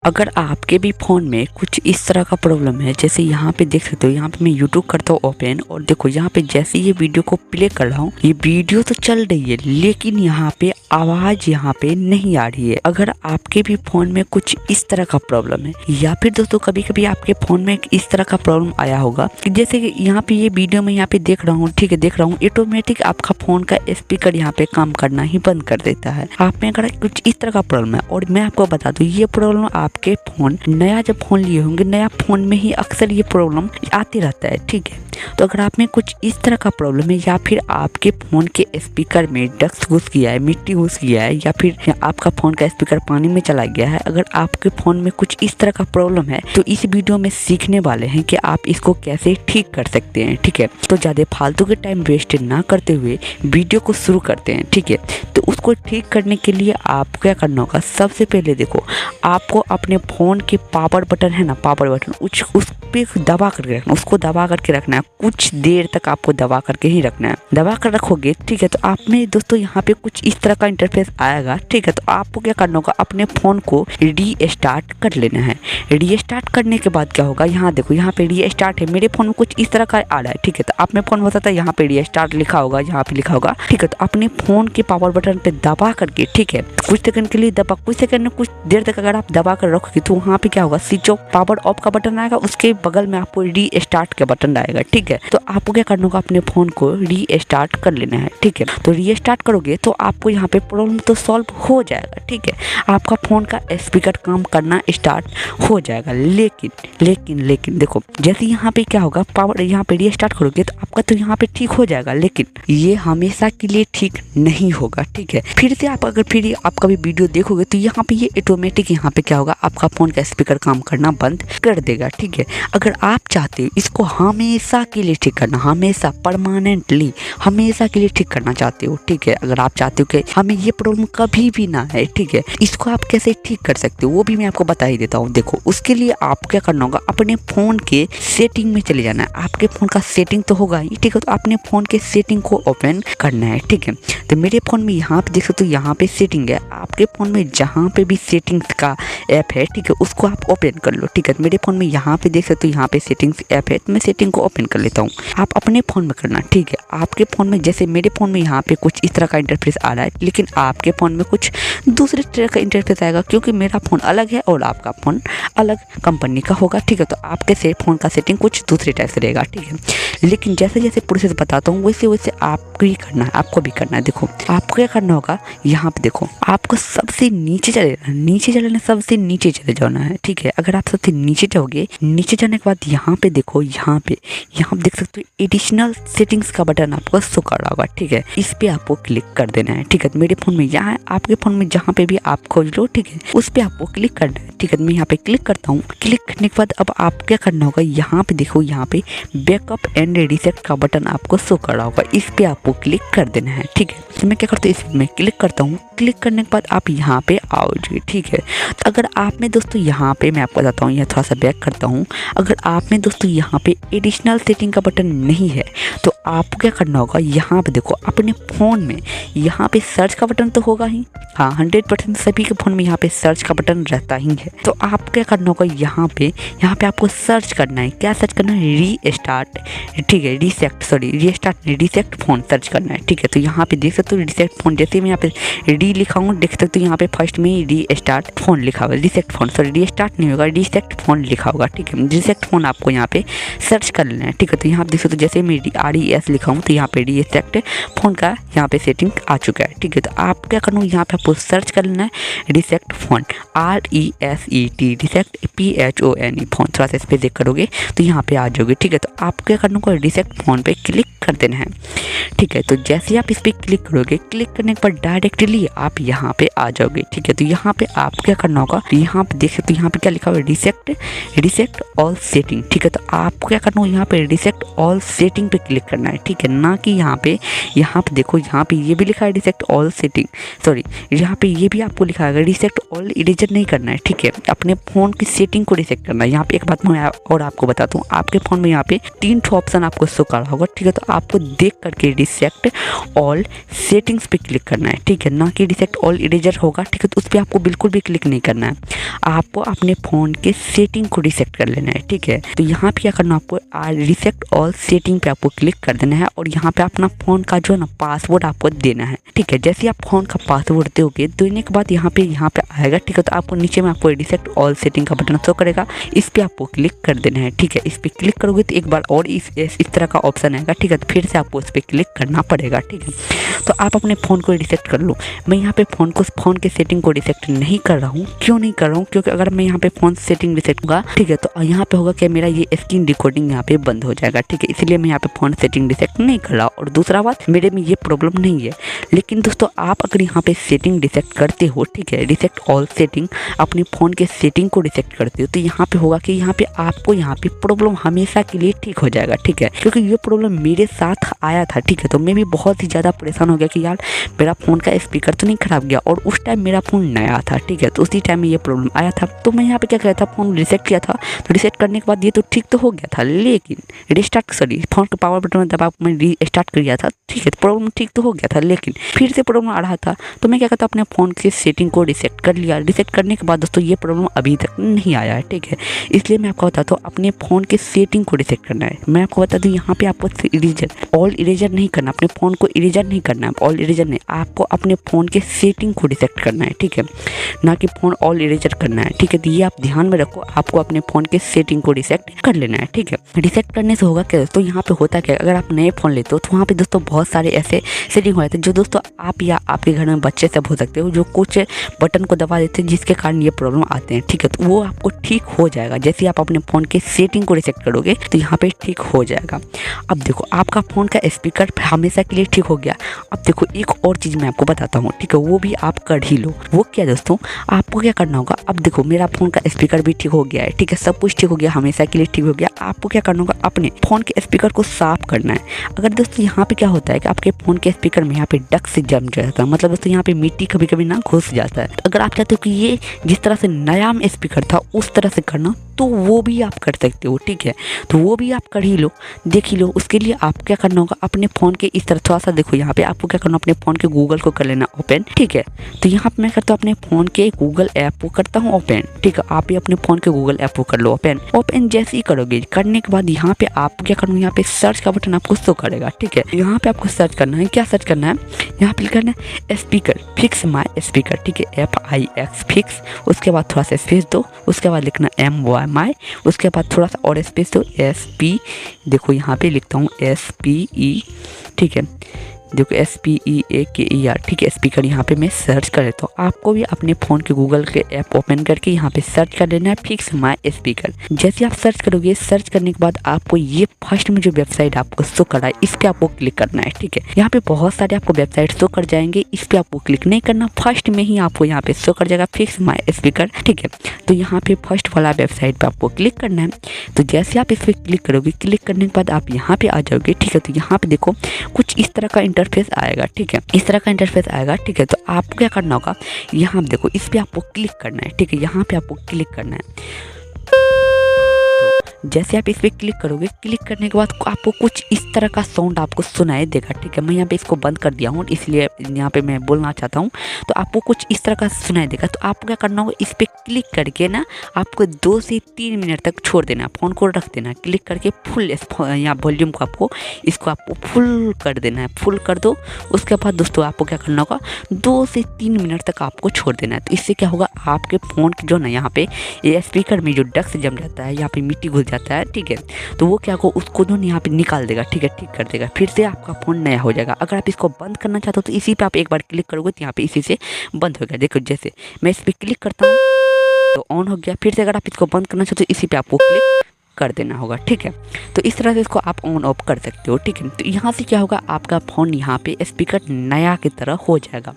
अगर आपके भी फ़ोन में कुछ इस तरह का प्रॉब्लम है, जैसे यहाँ पे देख सकते हो, यहाँ पे मैं यूट्यूब करता हूँ ओपन और देखो यहाँ पे जैसे ये वीडियो को प्ले कर रहा हूँ, ये वीडियो तो चल रही है लेकिन यहाँ पे आवाज़ यहाँ पे नहीं आ रही है। अगर आपके भी फ़ोन में कुछ इस तरह का प्रॉब्लम है, या फिर दोस्तों कभी कभी आपके फ़ोन में इस तरह का प्रॉब्लम आया होगा कि जैसे कि यहाँ पे ये वीडियो में यहाँ पे देख रहा हूँ, ठीक है, देख रहा हूँ ऑटोमेटिक आपका फ़ोन का स्पीकर यहाँ पे काम करना ही बंद कर देता है। आप में अगर कुछ इस तरह का प्रॉब्लम है, और मैं आपको बता दूँ ये प्रॉब्लम आपके फ़ोन नया जब फ़ोन लिए होंगे, नया फ़ोन में ही अक्सर ये प्रॉब्लम आती रहता है, ठीक है। तो अगर आप में कुछ इस तरह का प्रॉब्लम है, या फिर आपके फ़ोन के स्पीकर में डस्ट घुस गया है, मिट्टी घुस गया है, या फिर आपका फ़ोन का स्पीकर पानी में चला गया है, अगर आपके फ़ोन में कुछ इस तरह का प्रॉब्लम है तो इस वीडियो में सीखने वाले हैं कि आप इसको कैसे ठीक कर सकते हैं, ठीक है। तो ज़्यादा फालतू के टाइम वेस्ट ना करते हुए वीडियो को शुरू करते हैं, ठीक है। तो उसको ठीक करने के लिए आपको क्या करना होगा, सबसे पहले देखो आपको अपने फ़ोन के पावर बटन है ना, पावर बटन उस पे दबा करके रखना, उसको दबा करके रखना है, कुछ देर तक आपको दबा करके ही रखना है। दबा कर रखोगे, ठीक है, तो आप में दोस्तों यहाँ पे कुछ इस तरह का इंटरफेस आएगा, ठीक है। तो आपको क्या करना होगा, अपने फ़ोन को रीस्टार्ट कर लेना है। रीस्टार्ट करने के बाद क्या होगा, यहाँ देखो यहाँ पे रीस्टार्ट है, मेरे फ़ोन में कुछ इस तरह का आ रहा है, ठीक है। तो आप में फ़ोन में होता है यहाँ पे रीस्टार्ट लिखा होगा, यहाँ पे लिखा होगा, ठीक है। तो अपने फ़ोन के पावर बटन पे दबा करके, ठीक है, कुछ सेकंड के लिए दबा, कुछ सेकंड में कुछ देर तक अगर आप दबा कर रखोगे तो वहाँ पे क्या होगा, स्विच ऑफ पावर ऑफ का बटन आएगा, उसके बगल में आपको रीस्टार्ट का बटन आएगा, ठीक है। तो आपको क्या करना होगा, अपने फ़ोन को रीस्टार्ट कर लेना है, ठीक है। तो रीस्टार्ट करोगे तो आपको यहाँ पे प्रॉब्लम तो सॉल्व हो जाएगा, ठीक है। आपका फ़ोन का स्पीकर काम करना स्टार्ट हो जाएगा। लेकिन देखो जैसे यहाँ पे क्या होगा, पावर यहाँ पे रीस्टार्ट करोगे तो आपका तो यहाँ पे ठीक हो जाएगा, लेकिन ये हमेशा के लिए ठीक नहीं होगा, ठीक है। फिर से आप अगर फिर आप कभी वीडियो देखोगे तो यहाँ पे ये ऑटोमेटिक यहाँ पे क्या होगा, आपका फ़ोन का स्पीकर काम करना बंद कर देगा, ठीक है। अगर आप चाहते हो इसको हमेशा के लिए ठीक करना, हमेशा परमानेंटली हमेशा के लिए ठीक करना चाहते हो, ठीक है, अगर आप चाहते हो कि हमें ये प्रॉब्लम कभी भी ना है, ठीक है, इसको आप कैसे ठीक कर सकते हो वो भी मैं आपको बता ही देता हूँ। देखो उसके लिए आपको क्या करना होगा, अपने फ़ोन के सेटिंग में चले जाना है। आपके फ़ोन का सेटिंग तो होगा ही, ठीक है। तो अपने फ़ोन के सेटिंग को ओपन करना है, ठीक है। तो मेरे फ़ोन में यहाँ पे देख सकते हो, यहाँ पे सेटिंग है। आपके फ़ोन में जहाँ पे भी सेटिंग्स का ऐप है, ठीक है, उसको आप ओपन कर लो, ठीक है। मेरे फ़ोन में यहाँ पे देख सकते हो, यहाँ पे सेटिंग्स ऐप है, तो मैं सेटिंग को ओपन कर लेता हूँ। आप अपने फ़ोन में करना, ठीक है। आपके फ़ोन में जैसे मेरे फ़ोन में यहाँ पे कुछ इस तरह का इंटरफेस आ रहा है, लेकिन आपके फ़ोन में कुछ दूसरे तरह का इंटरफेस आएगा, क्योंकि मेरा फ़ोन अलग है और आपका फ़ोन अलग कंपनी का होगा, ठीक है। तो आपके से फ़ोन का सेटिंग कुछ दूसरे टाइप से रहेगा, ठीक है। लेकिन जैसे जैसे प्रोसेस बताता हूँ वैसे वैसे आपको ही करना है, आपको भी करना है। देखो आपको क्या करना होगा, यहाँ पे देखो आपको सबसे नीचे चले जाना, नीचे चले सबसे नीचे चले जाना है, ठीक है। अगर आप सबसे नीचे जाओगे, नीचे जाने के बाद यहाँ पे देखो, यहाँ पे देख सकते हो एडिशनल सेटिंग्स का बटन आपको शो कर रहा होगा, ठीक है। इस पे आपको क्लिक कर देना है, ठीक है। मेरे फ़ोन में यहाँ है, आपके फ़ोन में जहाँ पे भी आप खोज लो, ठीक है, उस पे आपको क्लिक करना है, ठीक है। मैं यहाँ पे क्लिक करता हूँ। क्लिक करने के बाद अब आप क्या करना होगा, यहाँ पे देखो, यहाँ पे बैकअप एंड रीसेट का बटन आपको शो कर रहा होगा, इस पे आपको क्लिक कर देना है, ठीक है। तो मैं क्या करता हूँ, इस में क्लिक करता हूँ। क्लिक करने के बाद आप यहाँ पे आओगे, ठीक है। तो अगर आप में दोस्तों यहाँ पे मैं आपको बताता हूँ, यह थोड़ा सा बैक करता हूँ। अगर आप में दोस्तों यहाँ पे एडिशनल सेटिंग का बटन नहीं है तो आपको क्या करना होगा, यहाँ पे देखो अपने फ़ोन में यहाँ पे सर्च का बटन तो होगा ही, हाँ 100% सभी के फ़ोन में यहाँ पे सर्च का बटन रहता ही है। तो आप क्या करना होगा, यहाँ पे आपको सर्च करना है। क्या सर्च करना है, रीस्टार्ट, ठीक है, रीसेट फ़ोन सर्च करना है, ठीक है। तो यहाँ पे देख सकते हो रीसेट फ़ोन, जैसे मैं यहाँ पे री लिखा हूँ, देख सकते हो यहाँ पे फर्स्ट में रीस्टार्ट फ़ोन लिखा हुआ है, रीसेट फ़ोन, सॉरी रीस्टार्ट नहीं होगा, रीसेट फ़ोन लिखा होगा, ठीक है। रीसेट फ़ोन आपको यहाँ पे सर्च कर लेना है, ठीक है। तो यहाँ देख सकते हो जैसे मैं RES लिखा हूँ तो यहाँ पे रीसेट फ़ोन का यहाँ पे सेटिंग आ चुका है, ठीक है। तो आप क्या करना है, यहाँ पे आपको सर्च कर लेना है reset phone, RESET reset PHONE phone, थोड़ा सा इस पर देख करोगे तो यहाँ पे आ जाओगे, ठीक है। तो आप क्या करना होगा, रीसेट फ़ोन पे क्लिक कर देना है, ठीक है। तो जैसे आप इस पर क्लिक करोगे, क्लिक करने के बाद डायरेक्टली आप यहाँ पे आ जाओगे, ठीक है। तो यहाँ पे आप क्या करना होगा, यहाँ पे देख सकते हो यहाँ पे क्या लिखा हुआ है, रीसेट ऑल सेटिंग, ठीक है। तो आपको क्या करना होगा, यहाँ पे रीसेट ऑल सेटिंग पे क्लिक करना है, ठीक है, ना कि यहाँ पे देखो यहाँ पे ये भी लिखा है रीसेट ऑल सेटिंग, सॉरी यहाँ पे ये भी आपको लिखा है रीसेट ऑल इरेजर नहीं करना है, ठीक है। अपने फ़ोन की सेटिंग को रीसेट करना है। यहाँ पे एक बात मैं और आपको बताता हूँ, आपके फ़ोन में यहाँ पे 3 ऑप्शन आपको शो कर रहा होगा, ठीक है। तो आपको देख करके रीसेट ऑल सेटिंग्स पे क्लिक करना है, ठीक है, ना कि रीसेट ऑल इरेजर होगा, ठीक है। तो उस पर आपको बिल्कुल भी क्लिक नहीं करना है। आपको अपने फ़ोन के सेटिंग को रीसेट कर लेना है। ठीक है, तो यहाँ पे क्या करना है, आपको रीसेट ऑल सेटिंग पे आपको क्लिक कर देना है और यहाँ पे अपना फ़ोन का जो है ना पासवर्ड आपको देना है। ठीक है, जैसे आप फ़ोन का पासवर्ड दोगे, देने के बाद यहाँ पे आएगा। ठीक है, तो आपको नीचे में आपको रीसेट ऑल सेटिंग का बटन शो करेगा, इस पर आपको क्लिक कर देना है। ठीक है, इस पर क्लिक करोगे तो एक बार और इस तरह का ऑप्शन आएगा। ठीक है, तो फिर से आपको इस पर क्लिक करना पड़ेगा। ठीक है, तो आप अपने फ़ोन को रीसेट कर लो। मैं यहाँ पे फ़ोन के सेटिंग को रीसेट नहीं कर रहा हूँ। क्यों नहीं कर रहा हूँ? क्योंकि अगर मैं यहाँ पे फ़ोन सेटिंग रीसेट होगा, ठीक है, तो यहाँ पे होगा कि मेरा ये स्क्रीन रिकॉर्डिंग यहाँ पे बंद हो जाएगा। ठीक है, इसलिए मैं यहाँ पे फ़ोन सेटिंग रीसेट नहीं कर रहा। और दूसरा बात, मेरे में ये प्रॉब्लम नहीं है। लेकिन दोस्तों, आप अगर यहाँ पे सेटिंग रीसेट करते हो, ठीक है, रीसेट ऑल सेटिंग, अपने फ़ोन के सेटिंग को रीसेट करते हो, तो यहाँ पे होगा कि यहाँ पे आपको यहाँ पे प्रॉब्लम हमेशा के लिए ठीक हो जाएगा। ठीक है, क्योंकि ये प्रॉब्लम मेरे साथ आया था। ठीक है, तो मैं भी बहुत ही ज़्यादा परेशान हो गया कि यार मेरा फ़ोन का स्पीकर तो नहीं खराब गया, और उस टाइम मेरा फ़ोन नया था। ठीक है, तो उसी टाइम में ये प्रॉब्लम आया था। तो मैं यहाँ पे क्या किया था, फ़ोन रीसेट किया था। तो रीसेट करने के बाद ये तो ठीक तो हो गया था, लेकिन फ़ोन के पावर बटन में दबा मैं रीस्टार्ट कर दिया था। ठीक है, तो प्रॉब्लम ठीक तो हो गया था, लेकिन फिर से प्रॉब्लम आ रहा था। तो मैं क्या करता, अपने फ़ोन की सेटिंग को रीसेट कर लिया। रीसेट करने के बाद दोस्तों ये प्रॉब्लम अभी तक नहीं आया है। ठीक है, इसलिए मैं आपको बताता हूँ, अपने फ़ोन के सेटिंग को रीसेट करना है। मैं आपको बता दूँ, यहाँ पे आपको ऑल इरेजर नहीं करना, अपने फ़ोन को इरेजर नहीं करना है, ऑल इरेजर नहीं, आपको अपने फ़ोन के सेटिंग को रीसेट करना है। ठीक है, ना कि फ़ोन ऑल इरेजर करना है। ठीक है, तो ये आप ध्यान में रखो, आपको अपने फ़ोन के सेटिंग को रीसेट कर लेना है। ठीक है, रीसेट करने से होगा क्या दोस्तों, यहाँ पे होता क्या, अगर आप नए फ़ोन लेते हो तो वहाँ पे दोस्तों बहुत सारे ऐसे सेटिंग हो जाते हैं जो दोस्तों आप या आपके घर में बच्चे सब हो सकते हो, जो कुछ बटन को दबा देते हैं जिसके कारण ये प्रॉब्लम आते हैं। ठीक है, तो वो आपको ठीक हो जाएगा जैसे आप अपने फ़ोन के सेटिंग को रीसेट करोगे, तो यहाँ पे ठीक हो जाएगा। अब देखो, आपका फ़ोन का स्पीकर हमेशा के लिए ठीक हो गया। अब देखो, एक और चीज़ मैं आपको बताता हूँ। ठीक है, वो भी आप कर ही लो। वो क्या दोस्तों, आपको क्या करना होगा, अब देखो मेरा फ़ोन का स्पीकर भी ठीक हो गया है। ठीक है, सब कुछ ठीक हो गया, हमेशा के लिए ठीक हो गया। आपको क्या करना होगा, अपने फ़ोन के स्पीकर को साफ़ करना है। अगर दोस्तों यहाँ पे क्या होता है कि आपके फ़ोन के स्पीकर में यहाँ पे डस्ट से जम जाता है, मतलब दोस्तों यहाँ पे मिट्टी कभी कभी ना घुस जाता है। तो अगर आप चाहते हो कि ये जिस तरह से नया में स्पीकर था उस तरह से करना, तो वो भी आप कर सकते हो। ठीक है, तो वो भी आप कर ही लो, देख ही लो। उसके लिए आप क्या करना होगा, अपने फ़ोन के इस तरह थोड़ा सा देखो, यहाँ पे आपको क्या करना, अपने फ़ोन के गूगल को कर लेना ओपन। ठीक है, तो यहाँ पे मैं करता हूँ अपने फ़ोन के गूगल ऐप को करता हूँ ओपन। ठीक है, आप भी अपने फ़ोन के गूगल ऐप को कर लो ओपन। ओपन जैसे ही करोगे, करने के बाद यहाँ पे आप क्या करना, यहाँ पे सर्च का बटन आपको शो करेगा। ठीक है, यहाँ पे आपको सर्च करना है, क्या सर्च करना है, यहाँ पे करना है स्पीकर, फिक्स माई स्पीकर। ठीक है, FIX फिक्स, उसके बाद थोड़ा सा स्पेस दो, उसके बाद लिखना MY, उसके बाद थोड़ा सा और स्पेस दो, SP, देखो यहाँ पे लिखता हूँ SPE। ठीक है, देखो SPEAKER। ठीक है, स्पीकर यहाँ पे मैं सर्च कर लेता हूँ। आपको भी अपने फ़ोन के गूगल के ऐप ओपन करके यहाँ पे सर्च कर लेना है फिक्स माई स्पीकर। जैसे आप सर्च करोगे, सर्च करने के बाद आपको ये फर्स्ट में जो वेबसाइट आपको शो कर रहा है, इस पर आपको क्लिक करना है। ठीक है, यहाँ पे बहुत सारे आपको वेबसाइट शो कर जाएंगे, इस पर आपको क्लिक नहीं करना, फर्स्ट में ही आपको यहाँ पे शो कर जाएगा फिक्स माई स्पीकर। ठीक है, तो यहाँ पे फर्स्ट वाला वेबसाइट पे आपको क्लिक करना है। तो जैसे आप इस पर क्लिक करोगे, क्लिक करने के बाद आप यहाँ पे आ जाओगे। ठीक है, तो यहाँ पे देखो कुछ इस तरह का इंटरफेस आएगा। ठीक है, इस तरह का इंटरफेस आएगा। ठीक है, तो आपको क्या करना होगा, यहाँ पे देखो, इस पे आपको क्लिक करना है। ठीक है, यहाँ पे आपको क्लिक करना है। जैसे आप इस पर क्लिक करोगे, क्लिक करने के बाद आपको कुछ इस तरह का साउंड आपको सुनाई देगा। ठीक है, मैं यहाँ पे इसको बंद कर दिया हूँ, इसलिए यहाँ पे मैं बोलना चाहता हूँ। तो आपको कुछ इस तरह का सुनाई देगा। तो आपको क्या करना होगा, इस पर क्लिक करके ना आपको 2 से 3 मिनट तक छोड़ देना, फ़ोन को रख देना। क्लिक करके फुल यहाँ वॉल्यूम को आपको इसको फुल कर देना है, फुल कर दो। उसके बाद दोस्तों आपको क्या करना होगा, 2 से 3 मिनट तक आपको छोड़ देना है। तो इससे क्या होगा, आपके फ़ोन जो ना यहाँ पे ये स्पीकर में जो डस्ट जम जाता है, यहाँ पे मिट्टी घुस जाता है। ठीक है, तो वो क्या को उसको जो यहाँ पे निकाल देगा। ठीक है, ठीक कर देगा, फिर से आपका फ़ोन नया हो जाएगा। अगर आप इसको बंद करना चाहते हो तो इसी पे आप एक बार क्लिक करोगे तो यहाँ पे इसी से बंद हो गया। देखो, जैसे मैं इस पर क्लिक करता हूँ तो ऑन हो गया। फिर से अगर आप इसको बंद करना चाहते हो तो इसी पे आपको क्लिक कर देना होगा। ठीक है, तो इस तरह से इसको आप ऑन ऑफ कर सकते हो। ठीक है, तो यहाँ से क्या होगा, आपका फ़ोन यहाँ पे स्पीकर नया की तरह हो जाएगा।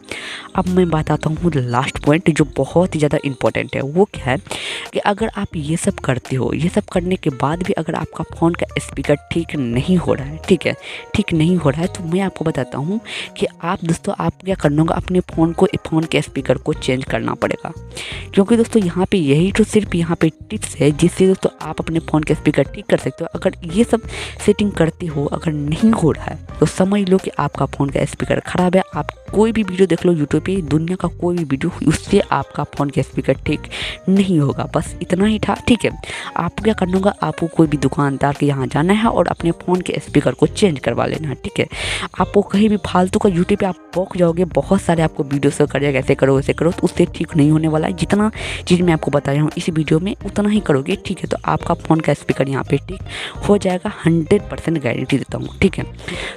अब मैं बताता हूँ लास्ट पॉइंट जो बहुत ही ज़्यादा इंपॉर्टेंट है। वो क्या है कि अगर आप ये सब करते हो, ये सब करने के बाद भी अगर आपका फ़ोन का स्पीकर ठीक नहीं हो रहा है, ठीक है, ठीक नहीं हो रहा है, तो मैं आपको बताता हूँ कि आप दोस्तों आप क्या करना होगा, अपने फ़ोन के स्पीकर को चेंज करना पड़ेगा। क्योंकि दोस्तों यहाँ पे यही तो सिर्फ यहाँ पे टिप्स है जिससे दोस्तों आप अपने फ़ोन का स्पीकर ठीक कर सकते हो। अगर ये सब सेटिंग करते हो, अगर नहीं हो रहा है तो समझ लो कि आपका फ़ोन का स्पीकर ख़राब है। आप कोई भी वीडियो देख लो यूट्यूब पे, दुनिया का कोई भी वीडियो, उससे आपका फ़ोन का स्पीकर ठीक नहीं होगा। बस इतना ही था, ठीक है। आपको क्या करना होगा, आपको कोई भी दुकानदार के यहाँ जाना है और अपने फ़ोन के स्पीकर को चेंज करवा लेना है, ठीक है। आपको कहीं भी फालतू का यूट्यूब पे आप पहुंच जाओगे, बहुत सारे आपको वीडियो से कर जाएगा, ऐसे करो वैसे करो, तो उससे ठीक नहीं होने वाला है। जितना चीज़ मैं आपको बताया हूँ इस वीडियो में उतना ही करोगे, ठीक है, तो आपका फ़ोन का स्पीकर यहाँ पे ठीक हो जाएगा। 100% गारंटी देता हूँ, ठीक है।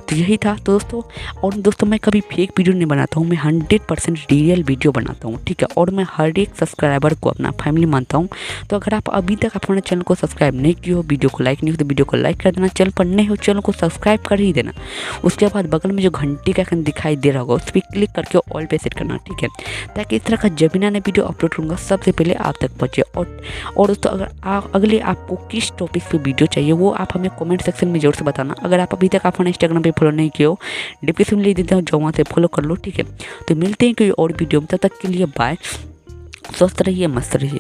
तो यही था दोस्तों। और दोस्तों मैं कभी फेक वीडियो नहीं बनाता हूँ, मैं 100% रियल वीडियो बनाता हूँ, ठीक है। और मैं हर एक सब्सक्राइबर को अपना फैमिली मानता हूँ। तो अगर आप अभी तक अपने चैनल को सब्सक्राइब नहीं किए हो, वीडियो को लाइक नहीं हो तो वीडियो को लाइक कर देना। चैनल पर नए हो चैनल को सब्सक्राइब कर ही देना। उसके बाद बगल में जो घंटी का आइकन दिखाई दे रहा होगा उस पर क्लिक करके ऑल पे सेट करना, ठीक है, ताकि इस तरह का जब भी नया वीडियो अपलोड करूँगा सबसे पहले आप तक पहुँचे। और दोस्तों अगर अगले आपको किस टॉपिक पे वीडियो चाहिए वो आप हमें कमेंट सेक्शन में जरूर से बताना। अगर आप अभी तक अपना इंस्टाग्राम पे फॉलो नहीं किए हो, डिस्क्रिप्शन में लिख देता हूँ, जो वहाँ से फॉलो कर लो, ठीक है। तो मिलते हैं कोई और वीडियो में, तब तक के लिए बाय। स्वस्थ रहिए, मस्त रहिए।